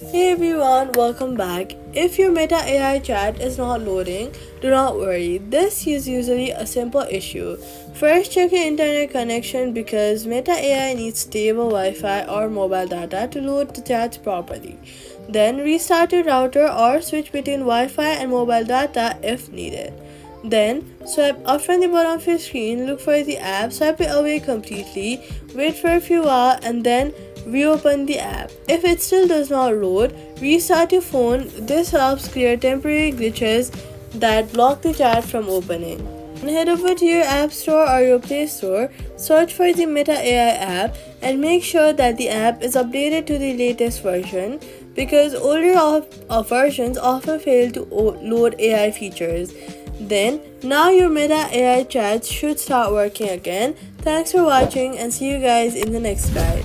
Hey everyone, welcome back. If your Meta AI chat is not loading, do not worry. This is usually a simple issue. First, check your internet connection because Meta AI needs stable Wi-Fi or mobile data to load the chats properly. Then restart your router or switch between Wi-Fi and mobile data if needed. Then swipe up from the bottom of your screen, look for the app, swipe it away completely, wait for a few hours and then reopen the app. If it still does not load, restart your phone. This helps clear temporary glitches that block the chat from opening. Head over to your App Store or your Play Store, search for the Meta AI app, and make sure that the app is updated to the latest version because older versions often fail to load AI features. Then, now your Meta AI chats should start working again. Thanks for watching and see you guys in the next guide.